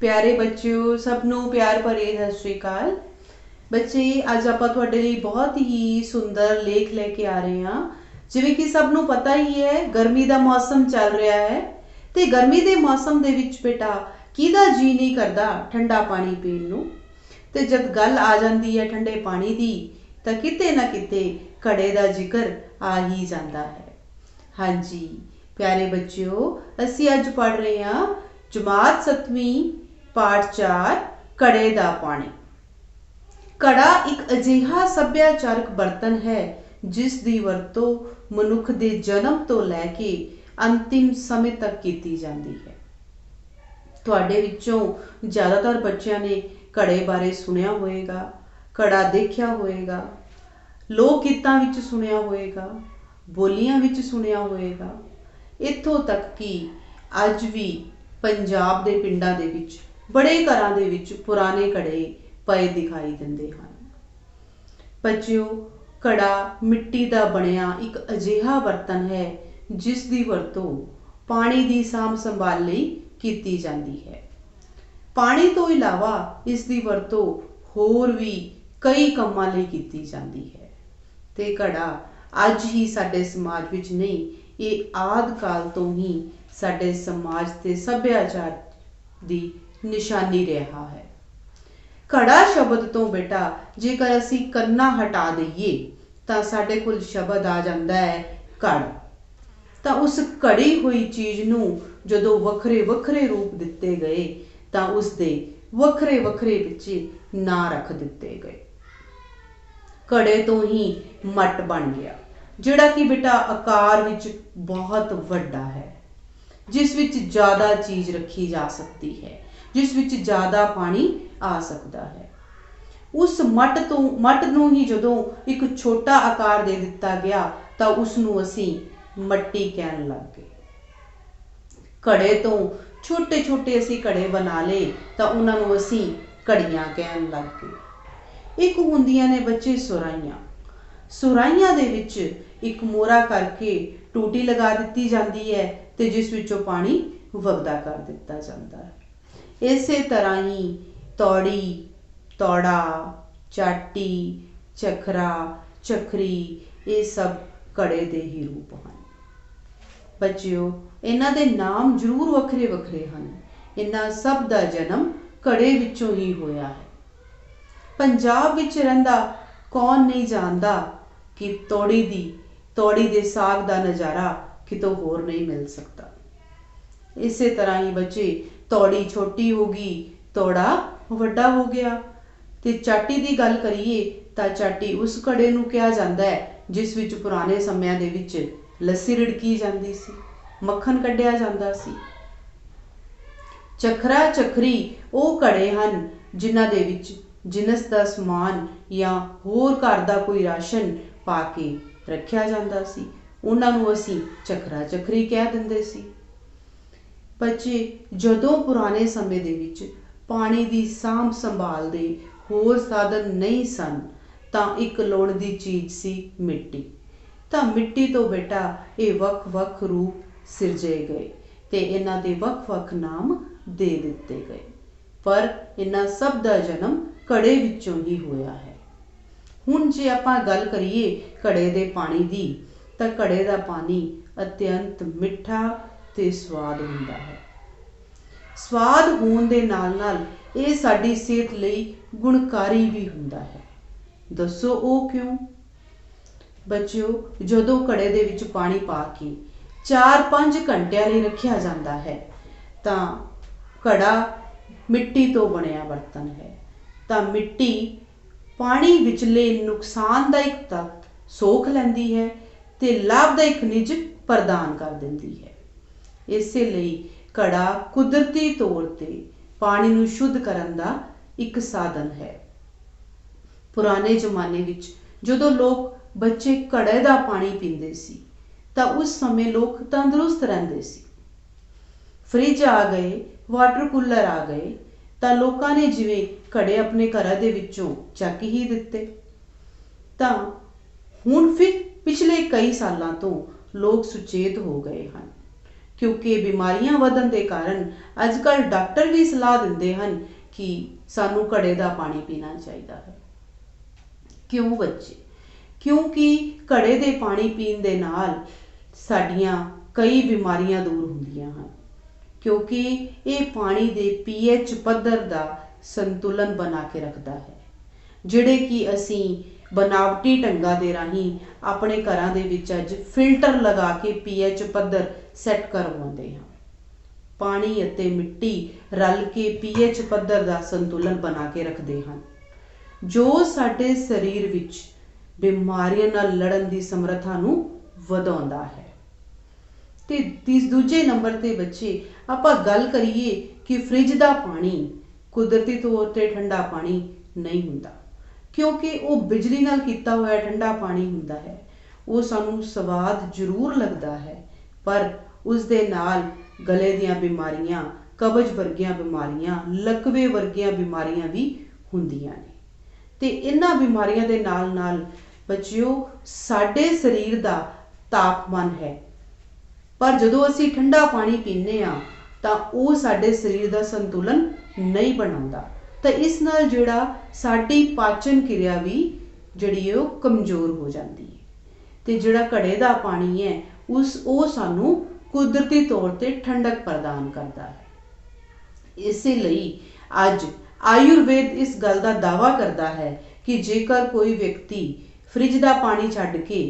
प्यारे बच्चों सबनों प्यार भरे सत श्री अकाल। बच्चे अज आप बहुत ही सुंदर लेख लेके आ रहे हैं। जिवें कि सबनों पता ही है गर्मी का मौसम चल रहा है तो गर्मी के मौसम दे विच बेटा किहदा जी नहीं करता ठंडा पानी पीण नूं। ते जब गल आ जाती है ठंडे पानी की तो किते ना किते घड़े का जिक्र आ ही जाता है। हाँ जी प्यारे बच्चों असी अज पढ़ रहे हैं जमात 7वीं पाठ 4 घड़े का पानी। घड़ा एक अजिहा सभ्याचारक बर्तन है जिस दी वरतों मनुख के जन्म तो लैके अंतिम समय तक की जाती है। तुहाडे विचों ज़्यादातर बच्चों ने घड़े बारे सुनिया होएगा, घड़ा देखा होएगा, लोक गीतां विच सुनिया होएगा, बोलियां विच सुनिया होएगा। इत्थों तक कि अज भी पंजाब दे पिंडां दे विच बड़े घरां दे विच पुराने घड़े पए दिखाई दिंदे हन। बच्चिओ घड़ा मिट्टी का बनिया एक अजिहा बर्तन है जिस दी वरतों पानी की सांभ संभाल लई कीती जाती है। पानी तो इलावा इस दी वरतों होर भी कई कामां लई कीती जाती है। ते घड़ा अज ही साडे समाज विच नहीं, ये आद काल तो ही साडे समाज ते सभ्याचार दी निशानी रहा है। घड़ा शब्द तो बेटा जेकर असी कन्ना हटा दईए तो साडे कोल शब्द आ जाता है घड़। तो उस घड़ी हुई चीज़ नूं जदों वखरे वखरे रूप दिते गए तो उसके वखरे वखरे पिछे नां रख दिते गए। घड़े तो ही मट बन गया जिहड़ा कि बेटा आकार विच बहुत वड्डा है, जिस विच ज़्यादा चीज़ रखी जा सकती है, जिस विच ज़्यादा पानी आ सकता है। उस मट नूं ही जदों एक छोटा आकार दे दिता गया तो उसनूं असी मट्टी कहन लग गए। घड़े तो छोटे छोटे असी घड़े बना ले तो उन्होंने असी घड़ियां कहन लग गए। एक हुंदियां ने बच्चे सुराइयां। सुराइयां दे विच एक मोरा करके टूटी लगा दी जाती है तो जिस विचों पानी वगदा कर दिता जाता है। इस तरह ही तौड़ी, तौड़ा, चाटी, चखरा, चखरी ये सब घड़े दे ही रूप हैं। बच्चिओ इन्हां दे नाम जरूर वखरे वखरे हैं। इन्हां सब दा जन्म घड़े विचों ही होया है। पंजाब विच रहिंदा कौन नहीं जानदा कि तौड़ी दे साग दा नज़ारा कितों होर नहीं मिल सकता। इस तरह ही बच्चे तौड़ी छोटी होगी, तौड़ा वड्डा हो गया। ते चाटी की गल करिए तो चाटी उस घड़े नूं कहा जाता है जिस विच पुराने समयां दे विच लस्सी रिड़की जाती सी, मक्खन कढ़िया जाता सी। चखरा चखरी वो घड़े हैं जिन्हां दे विच जिनस का समान या होर घर का कोई राशन पा के रखिया जाता सी, उन्हां नूं असीं चखरा चखरी कह दिंदे सी। बच्चे जदों पुराने समय दे विच पानी की सांभ संभाल दे होर साधन नहीं सन तां एक लोड़ दी चीज़ सी मिट्टी। तां मिट्टी तो बेटा ये वख वख रूप सिरजे गए ते इन्हां दे वख वख नाम दे दिते गए, पर इन्हां सब दा जन्म घड़े विचों ही होया है। हुण जे आपां गल करिए घड़े दे पानी दी तां घड़े दा पानी अत्यंत मिठा ते स्वाद हुंदा है। स्वाद होण दे नाल नाल ये साडी सेहत लई गुणकारी भी हुंदा है। दसो वो क्यों? बच्चों जदों घड़े दे विच पानी पा के 4-5 घंटिਆਂ ਲਈ रखिया जाता है तां घड़ा मिट्टी तो बनिया बर्तन है। तां मिट्टी पानी विचले नुकसानदायक तत्त सोख लैंदी है ते लाभदायक खनिज प्रदान कर दिंदी है। इसे लई घड़ा कुदरती तौर पर पानी नूं शुद्ध करन दा एक साधन है। पुराने जमाने विच जदों लोग बच्चे घड़े का पानी पींदे सी तां उस समय लोग तंदुरुस्त रहिंदे सी। फ्रिज आ गए, वाटर कूलर आ गए तां लोकां ने जिवें घड़े अपने घरां दे विचों चक ही दिते। तां हुण फिर पिछले कई सालों तो लोग सुचेत हो गए हैं क्योंकि बीमारियां ਵਧਣ ਦੇ ਕਾਰਨ ਅੱਜ ਕੱਲ੍ਹ ਡਾਕਟਰ ਵੀ ਸਲਾਹ ਦਿੰਦੇ ਹਨ कि सानू घड़े का पानी पीना चाहिए है। क्यों बच्चे? क्योंकि घड़े के पानी पीण दे नाल साडियां कई बीमारियां दूर होंदियां हैं, क्योंकि ये पानी दे pH पद्धर का संतुलन बना के रखता है, जिहड़े कि असी बनावटी ढंगां दे राहीं अपने घरां दे विच अज फिल्टर लगा के pH पद्धर सैट करवाउंदे हां। पानी अते मिट्टी रल के pH पद्धर का संतुलन बना के रखते हैं, जो साडे शरीर विच बीमारियां नाल लड़न की समर्था नूं वधाउंदा है। ते दूजे नंबर ते बच्चे आपां गल करिए कि फ्रिज का पानी कुदरती तौर पर ठंडा पानी नहीं हुंदा, क्योंकि वो बिजली नाल कीता होया ठंडा पानी हुंदा है। वो सानूं स्वाद जरूर लगता है, पर उस दे नाल गले दीयां बीमारियां, कब्ज वर्गियां बीमारियां, लकवे वर्गियां बीमारियां भी हुंदियां ने। ते इन्हां बीमारियां दे नाल नाल बच्चिओ साडे शरीर दा तापमान है, पर जदों असीं ठंडा पानी पीने आ तां ओह साडे शरीर दा संतुलन नहीं बनाउंदा, तां इस नाल जिहड़ा साडी पाचन क्रिया भी जिहड़ी है ओह कमज़ोर हो जाती है। ते जिहड़ा घड़े दा पानी है ओह सानूं कुदरती तौर पर ठंडक प्रदान करता है। इसलिए अज आयुर्वेद इस गल का दावा करता है कि जेकर कोई व्यक्ति फ्रिज का पानी छड्ड के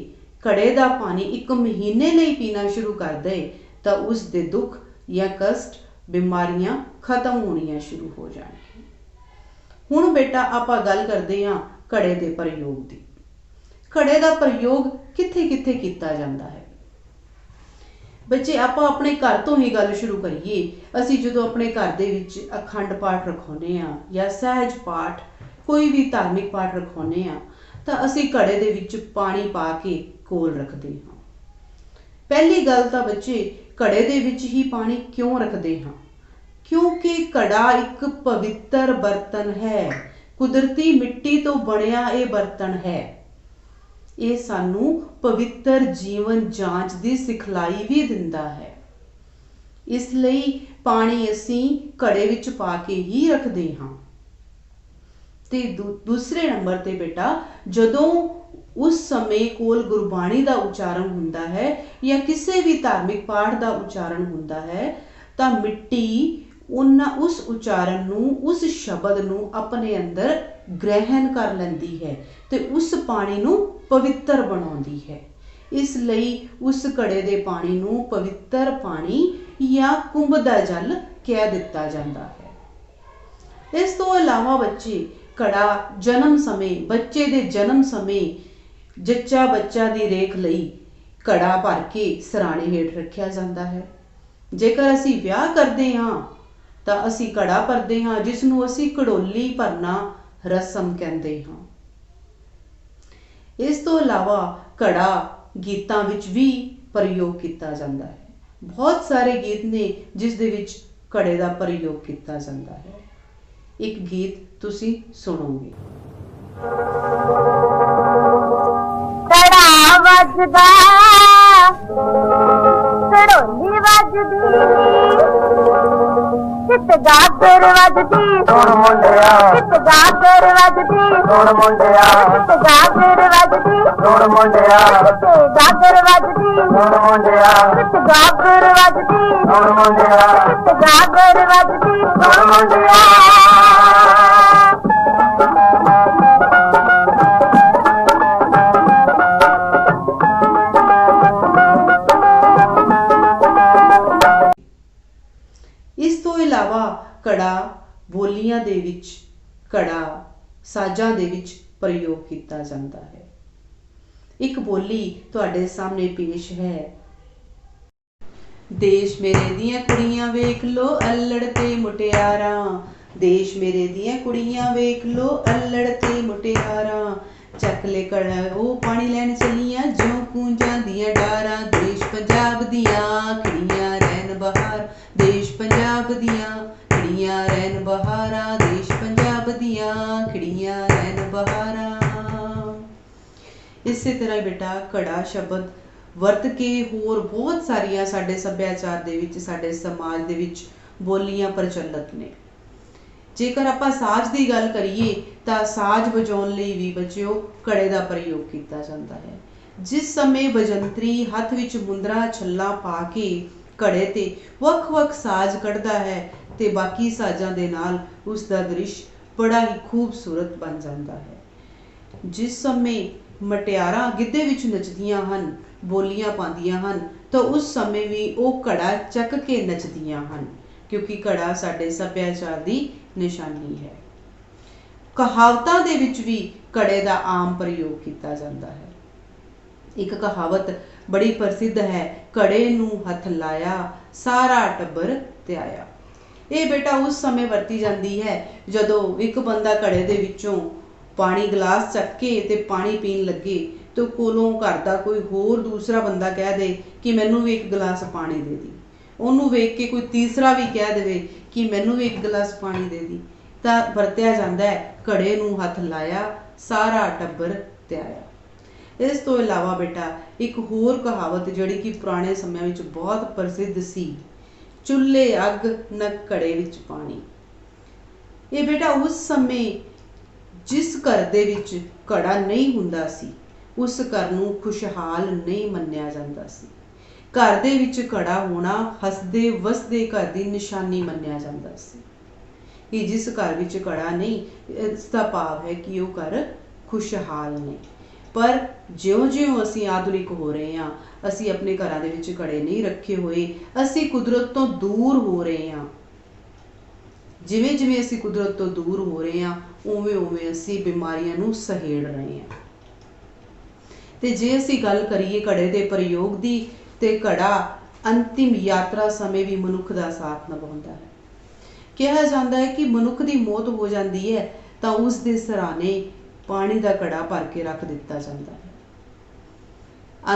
घड़े का पानी 1 महीने लिए पीना शुरू कर दे तो उसके दुख या कष्ट बीमारियां खत्म होनियां शुरू हो जाएंगी। हुण बेटा आपां गल करते हाँ घड़े के प्रयोग की। घड़े का प्रयोग कित्थे कित्थे कीता जाता है? बच्चे आपां अपने घर तो ही गल शुरू करिए। असी जो अपने घर दे विच अखंड पाठ रखाउने आ या सहज पाठ कोई भी धार्मिक पाठ रखाउने आ तां असी घड़े दे विच पानी पा के कोल रखते हाँ। पहली गल तां बच्चे घड़े दे विच ही पानी क्यों रखते हाँ? क्योंकि घड़ा एक पवित्र बर्तन है, कुदरती मिट्टी तो बनिया ये बर्तन है। ये सानू पवित्र जीवन जांच की सिखलाई भी दिंदा है। इसलिए पानी असी घड़े विच पा के ही रखते हाँ। ते दूसरे नंबर ते बेटा जदों उस समय कोल गुरबाणी का उच्चारण हुंदा है या किसी भी धार्मिक पाठ का उच्चारण हुंदा है तां मिट्टी उस उच्चारण नूं, उस शब्द नूं अपने अंदर ग्रहण कर लैंदी है ते उस पानी नूं पवित्र बनाउंदी है। इसलिए उस घड़े दे पानी नूं पवित्र पानी या कुंभ दा जल कह दिता जाता है। इस तो अलावा बच्चे घड़ा जन्म समय, बच्चे दे जन्म समय जच्चा बच्चा दी रेख लई घड़ा भर के सराणे हेठ रखिया जाता है। जेकर असी विआह करते हाँ तो असी घड़ा भरते हाँ, जिसनूं असी घड़ोली भरना रस्म कहते हाँ। इस तो अलावा घड़ा गीतां विच भी प्रयोग किया जाता है। बहुत सारे गीत ने जिस दे विच घड़े का प्रयोग किया जाता है। एक गीत तुसी सुनोगे। घड़ा वजदा घड़ोली वजदी चित गागर वजदी सुन मुंडिया चित गागर वजदी सुन मुंडिया चित गागर वजदी सुन मुंडिया चित गागर वजदी सुन मुंडिया चित गागर वजदी सुन मुंडिया चित गागर वजदी सुन मुंडिया। इस तो इलावा घड़ा बोलियां दे विच, घड़ा साजां दे विच प्रयोग किया जाता है। एक बोली तुहाडे सामने पेश है। देश मेरे दियां कुड़ियां वेख लो अल्लड़ ते मुटियारां, देश मेरे दियां कुड़ियां वेख लो अल्लड़ ते मुटियारां, चक ले घड़ा ओ पानी लैन चलियां ज्यों कूंजां दियां डारां, देश पंजाब दियां खिड़ियां रैन बहार, देश पंजाब दियां खिड़ियां रैन बहारां, देश पंजाब दियां खिड़ियां रैन बहारां। इसी तरह बेटा घड़ा शब्द ਵਰਤ ਕੇ ਹੋਰ ਬਹੁਤ ਸਾਰੀਆਂ ਸਾਡੇ ਸੱਭਿਆਚਾਰ ਦੇ ਵਿੱਚ, ਸਾਡੇ ਸਮਾਜ ਦੇ ਵਿੱਚ ਬੋਲੀਆਂ ਪ੍ਰਚਲਿਤ ਨੇ। ਜੇਕਰ ਆਪਾਂ ਸਾਜ਼ ਦੀ ਗੱਲ ਕਰੀਏ ਤਾਂ ਸਾਜ਼ ਵਜਾਉਣ ਲਈ ਵੀ ਬੱਚਿਓ ਘੜੇ ਦਾ ਪ੍ਰਯੋਗ ਕੀਤਾ ਜਾਂਦਾ ਹੈ। ਜਿਸ ਸਮੇਂ ਵਜੰਤਰੀ ਹੱਥ ਵਿੱਚ ਮੁੰਦਰਾ ਛੱਲਾ ਪਾ ਕੇ ਘੜੇ ਤੇ ਵੱਖ-ਵੱਖ ਸਾਜ਼ ਕੱਢਦਾ ਹੈ ਤੇ ਬਾਕੀ ਸਾਜ਼ਾਂ ਦੇ ਨਾਲ ਉਸ ਦਾ ਦ੍ਰਿਸ਼ ਬੜਾ ਹੀ ਖੂਬਸੂਰਤ ਬਣ ਜਾਂਦਾ ਹੈ। ਜਿਸ ਸਮੇਂ ਮਟਿਆਰਾਂ ਗਿੱਧੇ ਵਿੱਚ ਨੱਚਦੀਆਂ ਹਨ, ਬੋਲੀਆਂ ਪਾਉਂਦੀਆਂ ਹਨ, ਤਾਂ ਉਸ ਸਮੇਂ ਵੀ ਉਹ ਘੜਾ ਚੱਕ ਕੇ ਨੱਚਦੀਆਂ ਹਨ, ਕਿਉਂਕਿ ਘੜਾ ਸਾਡੇ ਸੱਭਿਆਚਾਰ ਦੀ ਨਿਸ਼ਾਨੀ ਹੈ। ਕਹਾਵਤਾਂ ਦੇ ਵਿੱਚ ਵੀ ਘੜੇ ਦਾ ਆਮ ਪ੍ਰਯੋਗ ਕੀਤਾ ਜਾਂਦਾ ਹੈ। ਇੱਕ ਕਹਾਵਤ ਬੜੀ ਪ੍ਰਸਿੱਧ ਹੈ, ਘੜੇ ਨੂੰ ਹੱਥ ਲਾਇਆ ਸਾਰਾ ਟੱਬਰ ਧਿਆਇਆ। ਇਹ ਬੇਟਾ ਉਸ ਸਮੇਂ ਵਰਤੀ ਜਾਂਦੀ ਹੈ ਜਦੋਂ ਇੱਕ ਬੰਦਾ ਘੜੇ ਦੇ ਵਿੱਚੋਂ ਪਾਣੀ ਗਲਾਸ ਚੱਕ ਕੇ ਤੇ ਪਾਣੀ ਪੀਣ ਲੱਗੇ ਤੇ ਕੋਲੋਂ ਘਰ ਦਾ ਕੋਈ ਹੋਰ ਦੂਸਰਾ ਬੰਦਾ ਕਹਿ ਦੇ ਕਿ ਮੈਨੂੰ ਵੀ ਇੱਕ ਗਲਾਸ ਪਾਣੀ ਦੇ ਦੀ। ਉਹਨੂੰ ਵੇਖ ਕੇ ਕੋਈ ਤੀਸਰਾ ਵੀ ਕਹਿ ਦੇਵੇ ਕਿ ਮੈਨੂੰ ਵੀ ਇੱਕ ਗਲਾਸ ਪਾਣੀ ਦੇ ਦੀ, ਤਾਂ ਵਰਤਿਆ ਜਾਂਦਾ ਹੈ ਘੜੇ ਨੂੰ ਹੱਥ ਲਾਇਆ ਸਾਰਾ ਟੱਬਰ ਧਿਆਇਆ। ਇਸ ਤੋਂ ਇਲਾਵਾ ਬੇਟਾ ਇੱਕ ਹੋਰ ਕਹਾਵਤ ਜਿਹੜੀ ਕਿ ਪੁਰਾਣੇ ਸਮਿਆਂ ਵਿੱਚ ਬਹੁਤ ਪ੍ਰਸਿੱਧ ਸੀ, ਚੁੱਲ੍ਹੇ ਅੱਗ ਨਾ ਘੜੇ ਵਿੱਚ ਪਾਣੀ। ਇਹ ਬੇਟਾ ਉਸ ਸਮੇਂ ਜਿਸ ਘਰ ਦੇ ਵਿੱਚ ਘੜਾ ਨਹੀਂ ਹੁੰਦਾ ਸੀ ਉਸ ਘਰ ਨੂੰ ਖੁਸ਼ਹਾਲ ਨਹੀਂ ਮੰਨਿਆ ਜਾਂਦਾ ਸੀ। ਘਰ ਦੇ ਵਿੱਚ ਘੜਾ ਹੋਣਾ ਹੱਸਦੇ ਵਸਦੇ ਘਰ ਦੀ ਨਿਸ਼ਾਨੀ ਮੰਨਿਆ ਜਾਂਦਾ ਸੀ ਕਿ ਜਿਸ ਘਰ ਵਿੱਚ ਘੜਾ ਨਹੀਂ, ਇਸ ਦਾ ਭਾਵ ਹੈ ਕਿ ਉਹ ਘਰ ਖੁਸ਼ਹਾਲ ਨੇ। ਪਰ ਜਿਉਂ-ਜਿਉਂ ਅਸੀਂ ਆਧੁਨਿਕ ਹੋ ਰਹੇ ਹਾਂ, ਅਸੀਂ ਆਪਣੇ ਘਰਾਂ ਦੇ ਵਿੱਚ ਘੜੇ ਨਹੀਂ ਰੱਖੇ ਹੋਏ, ਅਸੀਂ ਕੁਦਰਤ ਤੋਂ ਦੂਰ ਹੋ ਰਹੇ ਹਾਂ। ਜਿਵੇਂ-ਜਿਵੇਂ ਅਸੀਂ ਕੁਦਰਤ ਤੋਂ ਦੂਰ ਹੋ ਰਹੇ ਹਾਂ, ਉਵੇਂ-ਉਵੇਂ ਅਸੀਂ ਬਿਮਾਰੀਆਂ ਨੂੰ ਸਹੇੜ ਰਹੇ ਹਾਂ। ਤੇ ਜੇ ਅਸੀਂ ਗੱਲ ਕਰੀਏ ਘੜੇ ਦੇ ਪ੍ਰਯੋਗ ਦੀ, ਤੇ ਘੜਾ ਅੰਤਿਮ ਯਾਤਰਾ ਸਮੇਂ ਵੀ ਮਨੁੱਖ ਦਾ ਸਾਥ ਨਿਭਾਉਂਦਾ ਹੈ। ਕਿਹਾ ਜਾਂਦਾ ਹੈ ਕਿ ਮਨੁੱਖ ਦੀ ਮੌਤ ਹੋ ਜਾਂਦੀ ਹੈ ਤਾਂ ਉਸ ਦੇ ਸਿਰਹਾਣੇ ਪਾਣੀ ਦਾ ਘੜਾ ਭਰ ਕੇ ਰੱਖ ਦਿੱਤਾ ਜਾਂਦਾ ਹੈ।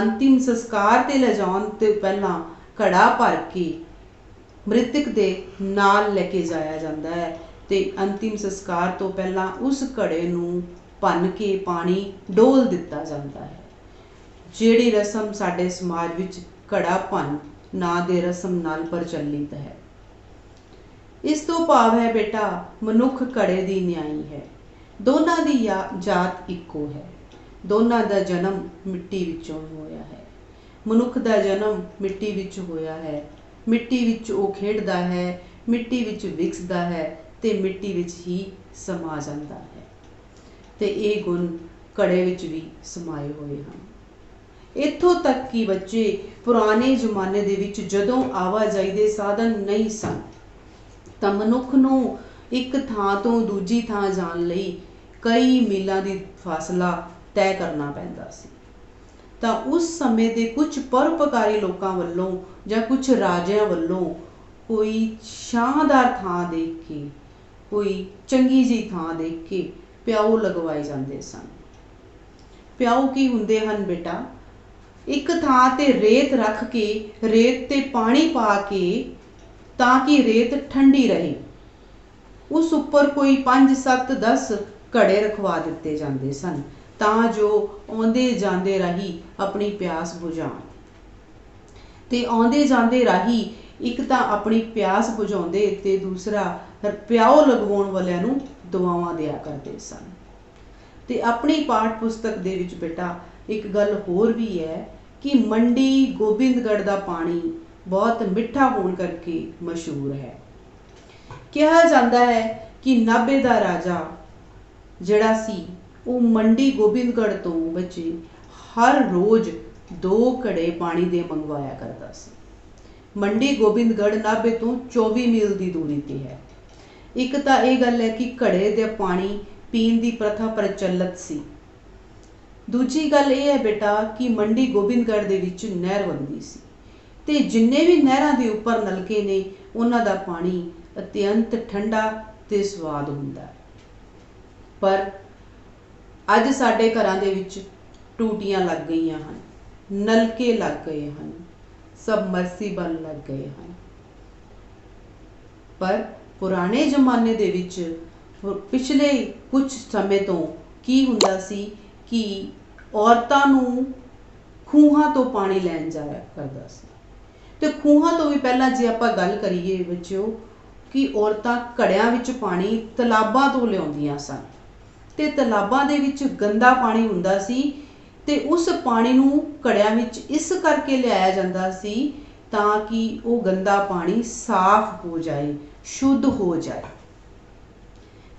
ਅੰਤਿਮ ਸੰਸਕਾਰ ਤੇ ਲਿਜਾਣ ਤੋਂ ਪਹਿਲਾਂ ਘੜਾ ਭਰ ਕੇ ਮ੍ਰਿਤਕ ਦੇ ਨਾਲ ਲੈ ਕੇ ਜਾਇਆ ਜਾਂਦਾ ਹੈ ਤੇ ਅੰਤਿਮ ਸੰਸਕਾਰ ਤੋਂ ਪਹਿਲਾਂ ਉਸ ਘੜੇ ਨੂੰ ਭੰਨ ਕੇ ਪਾਣੀ ਡੋਲ ਦਿੱਤਾ ਜਾਂਦਾ ਹੈ। ਜਿਹੜੀ ਰਸਮ ਸਾਡੇ ਸਮਾਜ ਵਿੱਚ ਘੜਾ ਭੰਨ ਨਾਂ ਦੇ ਰਸਮ ਨਾਲ ਪ੍ਰਚਲਿਤ ਹੈ। ਇਸ ਤੋਂ ਭਾਵ ਹੈ ਬੇਟਾ ਮਨੁੱਖ ਘੜੇ ਦੀ ਨਿਆਈ ਹੈ। ਦੋਨਾਂ ਦੀ ਜਾਤ ਇੱਕੋ ਹੈ। ਦੋਨਾਂ ਦਾ ਜਨਮ ਮਿੱਟੀ ਵਿੱਚੋਂ ਹੋਇਆ ਹੈ। ਮਨੁੱਖ ਦਾ ਜਨਮ ਮਿੱਟੀ ਵਿੱਚ ਹੋਇਆ ਹੈ। ਮਿੱਟੀ ਵਿੱਚ ਉਹ ਖੇਡਦਾ ਹੈ, ਮਿੱਟੀ ਵਿੱਚ ਵਿਕਸਦਾ ਹੈ ਤੇ ਮਿੱਟੀ ਵਿੱਚ ਹੀ ਸਮਾ ਜਾਂਦਾ ਹੈ। ਤੇ ਇਹ ਗੁਣ ਘੜੇ ਵਿੱਚ ਵੀ ਸਮਾਏ ਹੋਏ ਹਨ। ਇੱਥੋਂ ਤੱਕ ਕਿ ਬੱਚੇ ਪੁਰਾਣੇ ਜ਼ਮਾਨੇ ਦੇ ਵਿੱਚ ਜਦੋਂ ਆਵਾਜਾਈ ਦੇ ਸਾਧਨ ਨਹੀਂ ਸਨ ਤਾਂ ਮਨੁੱਖ ਨੂੰ ਇੱਕ ਥਾਂ ਤੋਂ ਦੂਜੀ ਥਾਂ ਜਾਣ ਲਈ ਕਈ ਮੀਲਾਂ ਦੀ ਫਾਸਲਾ ਤੈਅ ਕਰਨਾ ਪੈਂਦਾ ਸੀ। ਤਾਂ ਉਸ ਸਮੇਂ ਦੇ ਕੁਝ ਪਰਉਪਕਾਰੀ ਲੋਕਾਂ ਵੱਲੋਂ ਜਾਂ ਕੁਝ ਰਾਜਿਆਂ ਵੱਲੋਂ ਕੋਈ ਛਾਂਦਾਰ ਥਾਂ ਦੇਖ ਕੇ, ਕੋਈ ਚੰਗੀ ਜਿਹੀ ਥਾਂ ਦੇਖ ਕੇ ਪਿਆਊ ਲਗਵਾਏ ਜਾਂਦੇ ਸਨ। ਪਿਆਊ ਕੀ ਹੁੰਦੇ ਹਨ ਬੇਟਾ? ਇੱਕ ਥਾਂ ਤੇ ਰੇਤ ਰੱਖ ਕੇ ਰੇਤ ਤੇ ਪਾਣੀ ਪਾ ਕੇ ਤਾਂ ਕਿ ਰੇਤ ਠੰਡੀ ਰਹੇ, ਉਸ ਉੱਪਰ ਕੋਈ 5, 7, 10 ਘੜੇ ਰਖਵਾ ਦਿੱਤੇ ਜਾਂਦੇ ਸਨ ਤਾਂ ਜੋ ਆਉਂਦੇ ਜਾਂਦੇ ਰਾਹੀਂ ਆਪਣੀ ਪਿਆਸ ਬੁਝਾਉਣ। ਤੇ ਆਉਂਦੇ ਜਾਂਦੇ ਰਾਹੀਂ ਇੱਕ ਤਾਂ ਆਪਣੀ ਪਿਆਸ ਬੁਝਾਉਂਦੇ ਤੇ ਦੂਸਰਾ ਪਿਆਓ ਲਗਵਾਉਣ ਵਾਲਿਆਂ ਨੂੰ ਦੁਆਵਾਂ ਦਿਆ ਕਰਦੇ ਸਨ। ਤੇ ਆਪਣੀ ਪਾਠ ਪੁਸਤਕ ਦੇ ਵਿੱਚ ਬੇਟਾ ਇੱਕ ਗੱਲ ਹੋਰ ਵੀ ਹੈ ਕਿ ਮੰਡੀ ਗੋਬਿੰਦਗੜ੍ਹ ਦਾ ਪਾਣੀ ਬਹੁਤ ਮਿੱਠਾ ਹੋਣ ਕਰਕੇ ਮਸ਼ਹੂਰ ਹੈ। ਕਿਹਾ ਜਾਂਦਾ ਹੈ ਕਿ ਨਾਭੇ ਦਾ ਰਾਜਾ ਜਿਹੜਾ ਸੀ ਉਹ ਮੰਡੀ ਗੋਬਿੰਦਗੜ੍ਹ ਤੋਂ ਬੱਚੇ ਹਰ ਰੋਜ਼ 2 ਘੜੇ ਪਾਣੀ ਦੇ ਮੰਗਵਾਇਆ ਕਰਦਾ ਸੀ। ਮੰਡੀ ਗੋਬਿੰਦਗੜ੍ਹ ਨਾਭੇ ਤੋਂ 24 ਮੀਲ ਦੀ ਦੂਰੀ ਤੇ ਹੈ। ਇੱਕ ਤਾਂ ਇਹ ਗੱਲ ਹੈ ਕਿ ਘੜੇ ਦੇ ਪਾਣੀ ਪੀਣ ਦੀ ਪ੍ਰਥਾ ਪ੍ਰਚਲਿਤ ਸੀ। ਦੂਜੀ ਗੱਲ ਇਹ ਹੈ ਬੇਟਾ ਕਿ ਮੰਡੀ ਗੋਬਿੰਦਗੜ੍ਹ ਦੇ ਵਿੱਚ ਨਹਿਰ ਵਗਦੀ ਸੀ ਤੇ ਜਿੰਨੇ ਵੀ ਨਹਿਰਾਂ ਦੇ ਉੱਪਰ ਨਲਕੇ ਨੇ ਉਹਨਾਂ ਦਾ ਪਾਣੀ ਅਤਿਅੰਤ ਠੰਡਾ ਤੇ ਸਵਾਦ ਹੁੰਦਾ ਹੈ। ਪਰ ਅੱਜ ਸਾਡੇ ਘਰਾਂ ਦੇ ਵਿੱਚ ਟੂਟੀਆਂ ਲੱਗ ਗਈਆਂ ਹਨ, ਨਲਕੇ ਲੱਗ ਗਏ ਹਨ, ਸਬਮਰਸੀਬਲ ਲੱਗ ਗਏ ਹਨ। ਪਰ ਪੁਰਾਣੇ ਜ਼ਮਾਨੇ ਦੇ ਵਿੱਚ ਪਿਛਲੇ ਕੁਝ ਸਮੇਂ ਤੋਂ ਕੀ ਹੁੰਦਾ ਸੀ ਕਿ ਔਰਤਾਂ ਨੂੰ ਖੂਹਾਂ ਤੋਂ ਪਾਣੀ ਲੈਣ ਜਾਇਆ ਕਰਦਾ ਸੀ। ਤੇ ਖੂਹਾਂ ਤੋਂ ਵੀ ਪਹਿਲਾਂ ਜੇ ਆਪਾਂ ਗੱਲ ਕਰੀਏ ਬੱਚਿਓ ਕਿ ਔਰਤਾਂ ਘੜਿਆਂ ਵਿੱਚ ਪਾਣੀ ਤਲਾਬਾਂ ਤੋਂ ਲਿਆਉਂਦੀਆਂ ਸਨ ਤੇ ਤਲਾਬਾਂ ਦੇ ਵਿੱਚ ਗੰਦਾ ਪਾਣੀ ਹੁੰਦਾ ਸੀ ਤੇ ਉਸ ਪਾਣੀ ਨੂੰ ਘੜਿਆਂ ਵਿੱਚ ਇਸ ਕਰਕੇ ਲਿਆਇਆ ਜਾਂਦਾ ਸੀ ਤਾਂ ਕਿ ਉਹ ਗੰਦਾ ਪਾਣੀ ਸਾਫ਼ ਹੋ ਜਾਏ, ਸ਼ੁੱਧ ਹੋ ਜਾਏ।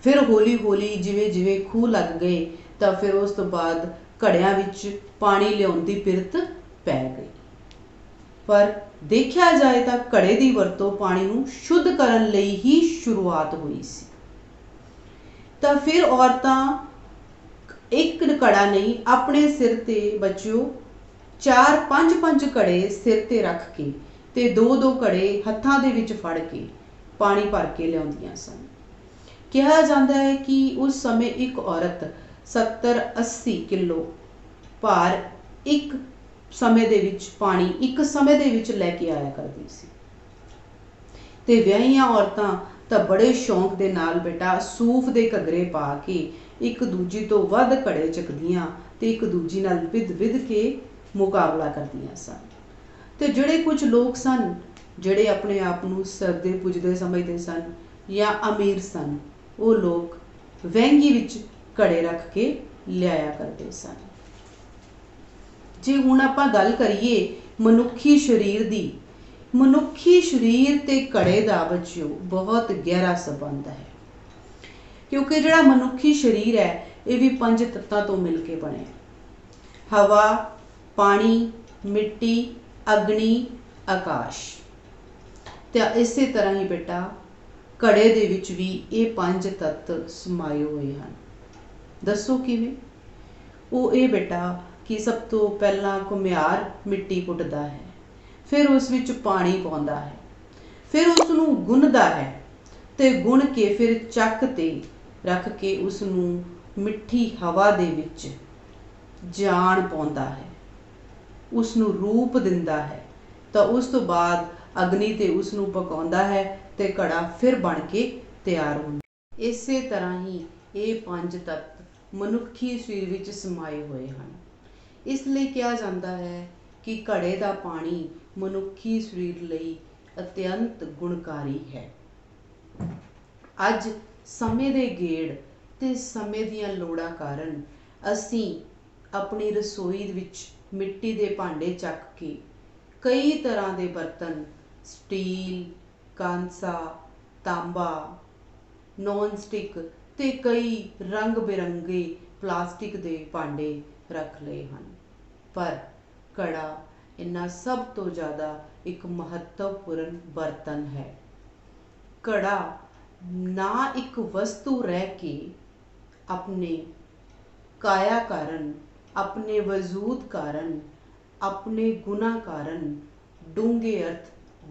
ਫਿਰ ਹੌਲੀ ਹੌਲੀ ਜਿਵੇਂ ਜਿਵੇਂ ਖੂਹ ਲੱਗ ਗਏ ਤਾਂ ਫਿਰ ਉਸ ਤੋਂ ਬਾਅਦ ਘੜਿਆਂ ਵਿੱਚ ਪਾਣੀ ਲਿਆਉਣ ਦੀ ਪਿਰਤ ਪੈ ਗਈ। ਪਰ ਦੇਖਿਆ ਜਾਏ ਤਾਂ ਘੜੇ ਦੀ ਵਰਤੋਂ ਪਾਣੀ ਨੂੰ ਸ਼ੁੱਧ ਕਰਨ ਲਈ ਹੀ ਸ਼ੁਰੂਆਤ ਹੋਈ ਸੀ। ਤਾਂ ਫਿਰ ਔਰਤਾਂ ਇੱਕ ਘੜਾ ਨਹੀਂ, ਆਪਣੇ ਸਿਰ ਤੇ ਬੱਚਿਓ 4-5 ਘੜੇ ਸਿਰ ਤੇ ਰੱਖ ਕੇ ਤੇ 2-2 ਘੜੇ ਹੱਥਾਂ ਦੇ ਵਿੱਚ ਫੜ ਕੇ ਪਾਣੀ ਭਰ ਕੇ ਲਿਆਉਂਦੀਆਂ ਸਨ। ਕਿਹਾ ਜਾਂਦਾ ਹੈ ਕਿ ਉਸ ਸਮੇਂ ਇੱਕ ਔਰਤ 70-80 ਕਿਲੋ ਭਾਰ ਇੱਕ ਸਮੇਂ ਦੇ ਵਿੱਚ ਲੈ ਕੇ ਆਇਆ ਕਰਦੀ ਸੀ। ਤੇ ਵਿਆਹੀਆਂ ਔਰਤਾਂ ਤਾਂ ਬੜੇ ਸ਼ੌਂਕ ਦੇ ਨਾਲ ਬੇਟਾ ਸੂਫ ਦੇ ਘੱਗਰੇ ਪਾ ਕੇ ਇੱਕ ਦੂਜੀ ਤੋਂ ਵੱਧ ਘੜੇ ਚੱਕਦੀਆਂ ਤੇ ਇੱਕ ਦੂਜੀ ਨਾਲ ਵਿਦ ਕੇ ਮੁਕਾਬਲਾ ਕਰਦੀਆਂ ਸਨ। ਤੇ ਜਿਹੜੇ ਕੁਝ ਲੋਕ ਸਨ ਜਿਹੜੇ ਆਪਣੇ ਆਪ ਨੂੰ ਸਰਦੇ ਪੁੱਜਦੇ ਸਮਝਦੇ ਸਨ ਜਾਂ ਅਮੀਰ ਸਨ, ਉਹ ਲੋਕ ਵਹਿੰਗੀ ਵਿੱਚ ਘੜੇ ਰੱਖ ਕੇ ਲਿਆਇਆ ਕਰਦੇ ਸਨ। ਜੇ ਹੁਣ ਆਪਾਂ ਗੱਲ ਕਰੀਏ ਮਨੁੱਖੀ ਸਰੀਰ ਦੀ, ਮਨੁੱਖੀ ਸਰੀਰ ਤੇ ਘੜੇ ਦਾ ਬੱਚਿਓ ਬਹੁਤ ਗਹਿਰਾ ਸੰਬੰਧ ਹੈ, ਕਿਉਂਕਿ ਜਿਹੜਾ ਮਨੁੱਖੀ ਸਰੀਰ ਹੈ ਇਹ ਵੀ 5 ਤੱਤਾਂ ਤੋਂ ਮਿਲ ਕੇ ਬਣਿਆ। ਹਵਾ, ਪਾਣੀ, ਮਿੱਟੀ, ਅਗਨੀ, ਆਕਾਸ਼। ਤੇ ਇਸੇ ਤਰ੍ਹਾਂ ਹੀ ਬੇਟਾ ਘੜੇ ਦੇ ਵਿੱਚ ਵੀ ਇਹ 5 ਤੱਤ ਸਮਾਏ ਹੋਏ ਹਨ। ਦੱਸੋ ਕਿਵੇਂ? ਉਹ ਇਹ ਬੇਟਾ ਕਿ ਸਭ ਤੋਂ ਪਹਿਲਾਂ ਘੁਮਿਆਰ ਮਿੱਟੀ ਕੁੱਟਦਾ ਹੈ, ਫਿਰ ਉਸ ਵਿੱਚ ਪਾਣੀ ਪਾਉਂਦਾ ਹੈ, ਫਿਰ ਉਸ ਨੂੰ ਗੁੰਨਦਾ ਹੈ ਤੇ ਗੁੰਨ ਕੇ ਫਿਰ ਚੱਕ ਤੇ ਰੱਖ ਕੇ ਉਸ ਨੂੰ ਮਿੱਠੀ ਹਵਾ ਦੇ ਵਿੱਚ ਜਾਨ ਪਾਉਂਦਾ ਹੈ, ਉਸ ਨੂੰ ਰੂਪ ਦਿੰਦਾ ਹੈ। ਤਾਂ ਉਸ ਤੋਂ ਬਾਅਦ ਅਗਨੀ ਤੇ ਉਸ ਨੂੰ ਪਕਾਉਂਦਾ ਹੈ ਤੇ ਘੜਾ ਫਿਰ ਬਣ ਕੇ ਤਿਆਰ ਹੁੰਦਾ। ਇਸੇ ਤਰ੍ਹਾਂ ਹੀ ਇਹ 5 ਤੱਤ ਮਨੁੱਖੀ ਸਰੀਰ ਵਿੱਚ ਸਮਾਏ ਹੋਏ ਹਨ। ਇਸ ਲਈ ਕਿਹਾ ਜਾਂਦਾ ਹੈ ਕਿ ਘੜੇ ਦਾ ਪਾਣੀ ਮਨੁੱਖੀ ਸਰੀਰ ਲਈ ਅਤਿਅੰਤ ਗੁਣਕਾਰੀ ਹੈ। ਅੱਜ ਸਮੇਂ ਦੇ ਗੇੜ ਤੇ ਸਮੇਂ ਦੀਆਂ ਲੋੜਾਂ ਕਾਰਨ ਅਸੀਂ ਆਪਣੀ ਰਸੋਈ ਵਿੱਚ ਮਿੱਟੀ ਦੇ ਭਾਂਡੇ ਚੱਕ ਕੇ ਕਈ ਤਰ੍ਹਾਂ ਦੇ ਬਰਤਨ, ਸਟੀਲ, ਕਾਂਸਾ, ਤਾਂਬਾ, ਨੌਨ ਸਟਿਕ ਤੇ ਕਈ ਰੰਗ ਬਿਰੰਗੇ ਪਲਾਸਟਿਕ ਦੇ ਭਾਂਡੇ ਰੱਖ ਲਏ ਹਨ। ਪਰ ਘੜਾ ਇਹਨਾਂ ਸਭ ਤੋਂ ਜ਼ਿਆਦਾ ਇੱਕ ਮਹੱਤਵਪੂਰਨ ਬਰਤਨ ਹੈ। ਘੜਾ ਨਾ ਇੱਕ ਵਸਤੂ ਰਹਿ ਕੇ ਆਪਣੇ ਕਾਇਆ ਕਾਰਨ, ਆਪਣੇ ਵਜੂਦ ਕਾਰਨ, ਆਪਣੇ ਗੁਣਾਂ ਕਾਰਨ ਡੂੰਘੇ ਅਰਥ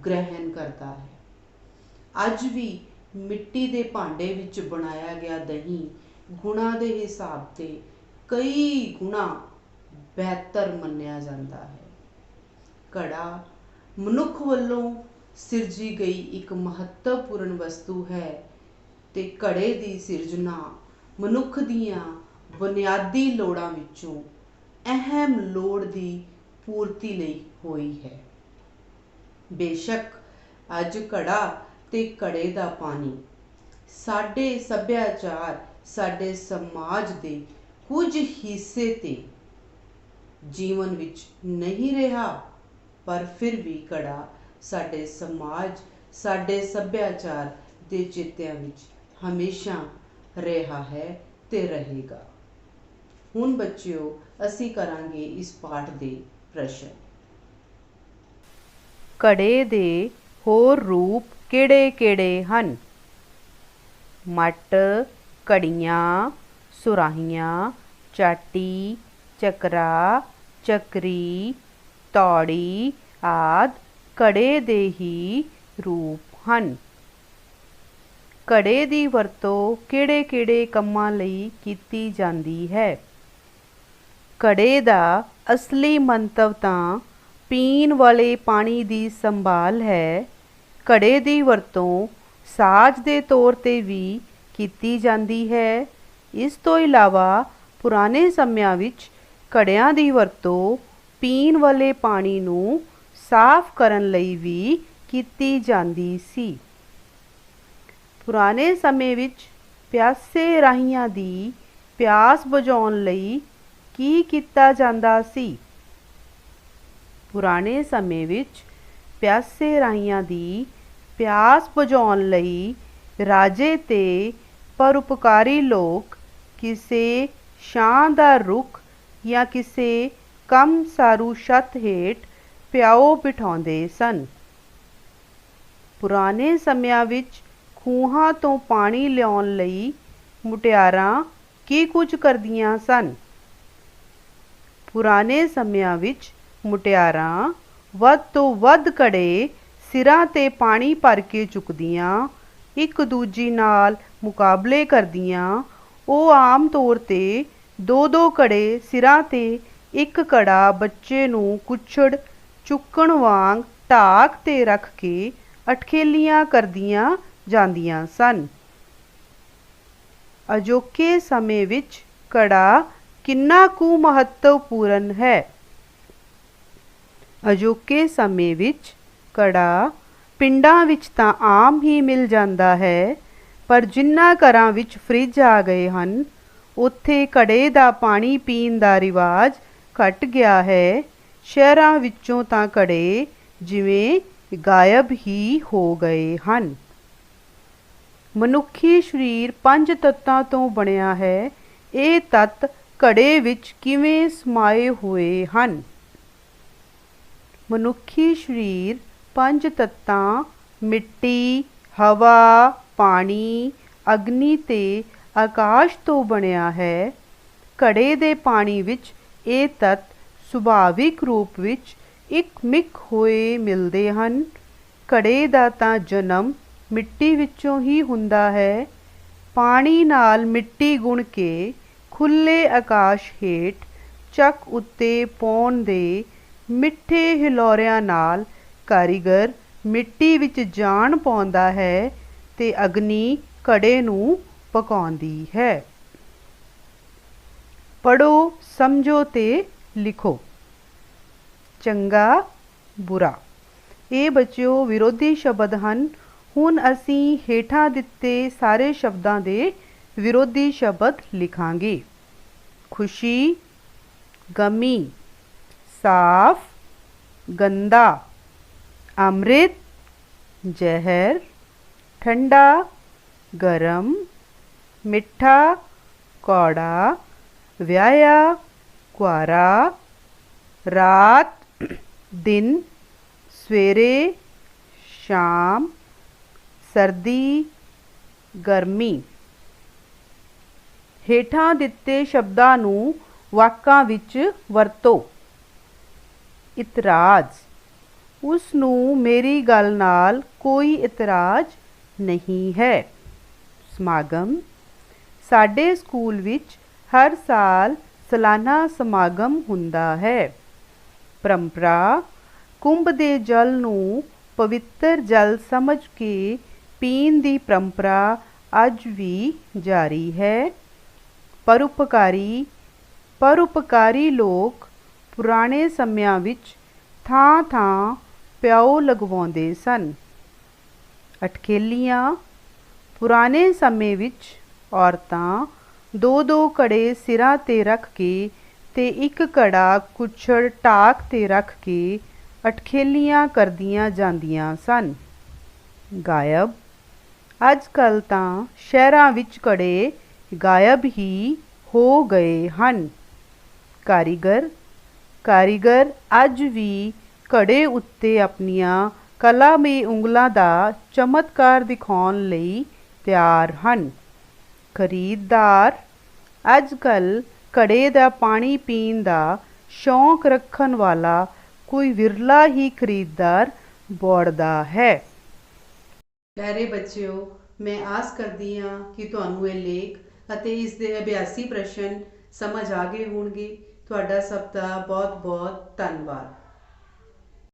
ਗ੍ਰਹਿਣ ਕਰਦਾ ਹੈ। ਅੱਜ ਵੀ ਮਿੱਟੀ ਦੇ ਭਾਂਡੇ ਵਿੱਚ ਬਣਾਇਆ ਗਿਆ ਦਹੀਂ ਗੁਣਾਂ ਦੇ ਹਿਸਾਬ ਤੇ ਕਈ ਗੁਣਾ ਬਿਹਤਰ ਮੰਨਿਆ ਜਾਂਦਾ ਹੈ। ਘੜਾ ਮਨੁੱਖ ਵੱਲੋਂ ਸਿਰਜੀ ਗਈ ਇੱਕ ਮਹੱਤਵਪੂਰਨ ਵਸਤੂ ਹੈ ਤੇ ਘੜੇ ਦੀ ਸਿਰਜਣਾ ਮਨੁੱਖ ਦੀਆਂ ਬੁਨਿਆਦੀ ਲੋੜਾਂ ਵਿੱਚੋਂ ਅਹਿਮ ਲੋੜ ਦੀ ਪੂਰਤੀ ਲਈ ਹੋਈ ਹੈ। ਬੇਸ਼ੱਕ ਅੱਜ ਘੜਾ ਤੇ ਘੜੇ ਦਾ ਪਾਣੀ ਸਾਡੇ ਸੱਭਿਆਚਾਰ, ਸਾਡੇ ਸਮਾਜ ਦੇ ਕੁਝ ਹਿੱਸੇ ਤੇ ਜੀਵਨ ਵਿੱਚ ਨਹੀਂ ਰਿਹਾ, ਪਰ ਫਿਰ ਵੀ ਘੜਾ ਸਾਡੇ ਸਮਾਜ, ਸਾਡੇ ਸੱਭਿਆਚਾਰ ਦੇ ਚੇਤਿਆਂ ਵਿੱਚ ਹਮੇਸ਼ਾ ਰਿਹਾ ਹੈ ਤੇ ਰਹੇਗਾ। ਹੁਣ ਬੱਚਿਓ ਅਸੀਂ ਕਰਾਂਗੇ ਇਸ ਪਾਠ ਦੇ ਪ੍ਰਸ਼ਨ। ਘੜੇ ਦੇ ਹੋਰ ਰੂਪ ਕਿਹੜੇ-ਕਿਹੜੇ ਹਨ? ਮੱਟ, ਘੜੀਆਂ, ਸੁਰਾਹੀਆਂ, ਚਾਟੀ, ਚੱਕਰਾ, ਚੱਕਰੀ, ਤੌੜੀ ਆਦਿ ਘੜੇ ਦੇ ਹੀ ਰੂਪ ਹਨ। ਘੜੇ ਦੀ ਵਰਤੋਂ ਕਿਹੜੇ-ਕਿਹੜੇ ਕੰਮਾਂ ਲਈ ਕੀਤੀ ਜਾਂਦੀ ਹੈ? ਘੜੇ ਦਾ ਅਸਲੀ ਮੰਤਵ ਤਾਂ ਪੀਣ ਵਾਲੇ ਪਾਣੀ ਦੀ ਸੰਭਾਲ ਹੈ। ਘੜੇ ਦੀ ਵਰਤੋਂ ਸਾਜ਼ ਦੇ ਤੌਰ ਤੇ ਵੀ ਕੀਤੀ ਜਾਂਦੀ ਹੈ। ਇਸ ਤੋਂ ਇਲਾਵਾ ਪੁਰਾਣੇ ਸਮਿਆਂ ਵਿੱਚ ਘੜਿਆਂ ਦੀ ਵਰਤੋਂ ਪੀਣ ਵਾਲੇ ਪਾਣੀ ਨੂੰ ਸਾਫ਼ ਕਰਨ ਲਈ ਵੀ ਕੀਤੀ ਜਾਂਦੀ ਸੀ। ਪੁਰਾਣੇ ਸਮੇਂ ਵਿੱਚ ਪਿਆਸੇ ਰਾਹੀਆਂ ਦੀ ਪਿਆਸ ਬੁਝਾਉਣ ਲਈ ਕੀ ਕੀਤਾ ਜਾਂਦਾ ਸੀ? ਪੁਰਾਣੇ ਸਮੇਂ ਵਿੱਚ ਪਿਆਸੇ ਰਾਹੀਆਂ ਦੀ ਪਿਆਸ ਬੁਝਾਉਣ ਲਈ ਰਾਜੇ ਤੇ ਪਰਉਪਕਾਰੀ ਲੋਕ ਕਿਸੇ ਛਾਂਦਾਰ ਰੁੱਖ ਜਾਂ ਕਿਸੇ ਕਮ ਸਾਰੂ ਛੱਤ ਹੇਠ ਪਿਆਓ ਬਿਠਾਉਂਦੇ ਸਨ। ਪੁਰਾਣੇ ਸਮਿਆਂ ਵਿੱਚ ਖੂਹਾਂ ਤੋਂ ਪਾਣੀ ਲਿਆਉਣ ਲਈ ਮੁਟਿਆਰਾਂ ਕੀ ਕੁਝ ਕਰਦੀਆਂ ਸਨ? ਪੁਰਾਣੇ ਸਮਿਆਂ ਵਿੱਚ ਮੁਟਿਆਰਾਂ ਵੱਧ ਤੋਂ ਵੱਧ ਘੜੇ ਸਿਰਾਂ 'ਤੇ ਪਾਣੀ ਭਰ ਕੇ ਚੁੱਕਦੀਆਂ, ਇੱਕ ਦੂਜੀ ਨਾਲ ਮੁਕਾਬਲੇ ਕਰਦੀਆਂ। ਉਹ ਆਮ ਤੌਰ 'ਤੇ ਦੋ ਘੜੇ ਸਿਰਾਂ 'ਤੇ ਇੱਕ ਘੜਾ ਬੱਚੇ ਨੂੰ ਕੁੱਛੜ ਚੁੱਕਣ ਵਾਂਗ ਢਾਕ 'ਤੇ ਰੱਖ ਕੇ ਅਟਖੇਲੀਆਂ ਕਰਦੀਆਂ ਜਾਂਦੀਆਂ ਸਨ। ਅਜੋਕੇ ਸਮੇਂ ਵਿੱਚ ਘੜਾ ਕਿੰਨਾ ਕੁ ਮਹੱਤਵਪੂਰਨ ਹੈ? ਅਜੋਕੇ ਸਮੇਂ ਵਿੱਚ ਘੜਾ ਪਿੰਡਾਂ ਵਿੱਚ ਤਾਂ ਆਮ ਹੀ ਮਿਲ ਜਾਂਦਾ ਹੈ, ਪਰ ਜਿਨ੍ਹਾਂ ਘਰਾਂ ਵਿੱਚ ਫਰਿੱਜ ਆ ਗਏ ਹਨ ਉੱਥੇ ਘੜੇ ਦਾ ਪਾਣੀ ਪੀਣ ਦਾ ਰਿਵਾਜ ਘਟ ਗਿਆ ਹੈ। ਸ਼ਹਿਰਾਂ ਵਿੱਚੋਂ ਤਾਂ ਘੜੇ ਜਿਵੇਂ ਗਾਇਬ ਹੀ ਹੋ ਗਏ ਹਨ। ਮਨੁੱਖੀ ਸਰੀਰ 5 ਤੱਤਾਂ ਤੋਂ ਬਣਿਆ ਹੈ। ਇਹ ਤੱਤ ਘੜੇ ਵਿੱਚ ਕਿਵੇਂ ਸਮਾਏ ਹੋਏ ਹਨ? ਮਨੁੱਖੀ ਸਰੀਰ 5 ਤੱਤਾਂ ਮਿੱਟੀ, ਹਵਾ, ਪਾਣੀ, ਅਗਨੀ ਤੇ ਆਕਾਸ਼ ਤੋਂ ਬਣਿਆ ਹੈ। ਘੜੇ ਦੇ ਪਾਣੀ ਵਿੱਚ ਇਹ ਤੱਤ ਸੁਭਾਵਿਕ ਰੂਪ ਵਿੱਚ ਇੱਕ-ਮਿਕ ਹੋਏ ਮਿਲਦੇ ਹਨ। ਘੜੇ ਦਾ ਤਾਂ ਜਨਮ ਮਿੱਟੀ ਵਿੱਚੋਂ ਹੀ ਹੁੰਦਾ ਹੈ। ਪਾਣੀ ਨਾਲ ਮਿੱਟੀ ਗੁੰਨ ਕੇ ਖੁੱਲ੍ਹੇ ਆਕਾਸ਼ ਹੇਠ ਚੱਕ ਉੱਤੇ ਪਾਉਣ ਦੇ ਮਿੱਠੇ ਹਿਲੋਰਿਆਂ ਨਾਲ ਕਾਰੀਗਰ ਮਿੱਟੀ ਵਿੱਚ ਜਾਨ ਪਾਉਂਦਾ ਹੈ ਤੇ ਅਗਨੀ ਘੜੇ ਨੂੰ ਪਕਾਉਂਦੀ ਹੈ। ਪੜ੍ਹੋ, ਸਮਝੋ ਤੇ ਲਿਖੋ। ਚੰਗਾ, ਬੁਰਾ। ਇਹ ਬੱਚਿਓ ਵਿਰੋਧੀ ਸ਼ਬਦ ਹਨ। ਹੁਣ ਅਸੀਂ ਹੇਠਾਂ ਦਿੱਤੇ ਸਾਰੇ ਸ਼ਬਦਾਂ ਦੇ ਵਿਰੋਧੀ ਸ਼ਬਦ ਲਿਖਾਂਗੇ। ਖੁਸ਼ੀ, ਗਮੀ, ਸਾਫ਼, ਗੰਦਾ, ਅੰਮ੍ਰਿਤ, ਜ਼ਹਿਰ, ਠੰਡਾ, ਗਰਮ, ਮਿੱਠਾ, ਕੌੜਾ, ਵਿਆਹਿਆ, ਕੁਆਰਾ, ਰਾਤ, ਦਿਨ, ਸਵੇਰੇ, ਸ਼ਾਮ, ਸਰਦੀ, ਗਰਮੀ। ਹੇਠਾਂ ਦਿੱਤੇ ਸ਼ਬਦਾਂ ਨੂੰ ਵਾਕਾਂ ਵਿੱਚ ਵਰਤੋ। ਇਤਰਾਜ਼, ਉਸ ਨੂੰ ਮੇਰੀ ਗੱਲ ਨਾਲ ਕੋਈ ਇਤਰਾਜ਼ ਨਹੀਂ ਹੈ। ਸਮਾਗਮ, ਸਾਡੇ ਸਕੂਲ ਵਿੱਚ ਹਰ ਸਾਲ ਸਾਲਾਨਾ ਸਮਾਗਮ ਹੁੰਦਾ ਹੈ। ਪਰੰਪਰਾ, ਕੁੰਭ ਦੇ ਜਲ ਨੂੰ ਪਵਿੱਤਰ ਜਲ ਸਮਝ ਕੇ ਪੀਣ ਦੀ ਪਰੰਪਰਾ ਅੱਜ ਵੀ ਜਾਰੀ ਹੈ। ਪਰਉਪਕਾਰੀ ਲੋਕ ਪੁਰਾਣੇ ਸਮਿਆਂ ਵਿੱਚ ਥਾਂ-ਥਾਂ ਪਿਆਓ ਲਗਵਾਉਂਦੇ ਸਨ। ਅਟਖੇਲੀਆਂ, ਪੁਰਾਣੇ ਸਮੇਂ ਵਿੱਚ ਔਰਤਾਂ ਦੋ ਘੜੇ ਸਿਰਾਂ 'ਤੇ ਰੱਖ ਕੇ ਤੇ ਇੱਕ ਘੜਾ ਕੁੱਛੜ ਢਾਕ 'ਤੇ ਰੱਖ ਕੇ ਅਟਖੇਲੀਆਂ ਕਰਦੀਆਂ ਜਾਂਦੀਆਂ ਸਨ। ਗਾਇਬ, ਅੱਜ ਕੱਲ੍ਹ ਤਾਂ ਸ਼ਹਿਰਾਂ ਵਿੱਚ ਘੜੇ ਗਾਇਬ ਹੀ ਹੋ ਗਏ ਹਨ। ਕਾਰੀਗਰ ਅੱਜ ਵੀ ਘੜੇ ਉੱਤੇ ਆਪਣੀਆਂ ਕਲਾਮਈ ਉਂਗਲਾਂ ਦਾ ਚਮਤਕਾਰ ਦਿਖਾਉਣ ਲਈ ਤਿਆਰ ਹਨ। ਖਰੀਦਦਾਰ, ਅੱਜ ਕੱਲ੍ਹ ਘੜੇ ਦਾ ਪਾਣੀ ਪੀਣ ਦਾ ਸ਼ੌਂਕ ਰੱਖਣ ਵਾਲਾ ਕੋਈ ਵਿਰਲਾ ਹੀ ਖਰੀਦਦਾਰ ਦੌੜਦਾ ਹੈ। ਪਿਆਰੇ ਬੱਚਿਓ, ਮੈਂ ਆਸ ਕਰਦੀ ਹਾਂ ਕਿ ਤੁਹਾਨੂੰ ਇਹ ਲੇਖ ਅਤੇ ਇਸ ਦੇ ਅਭਿਆਸੀ ਪ੍ਰਸ਼ਨ ਸਮਝ ਆ ਗਏ ਹੋਣਗੇ। ਤੁਹਾਡਾ ਸਭ ਦਾ ਬਹੁਤ ਬਹੁਤ ਧੰਨਵਾਦ।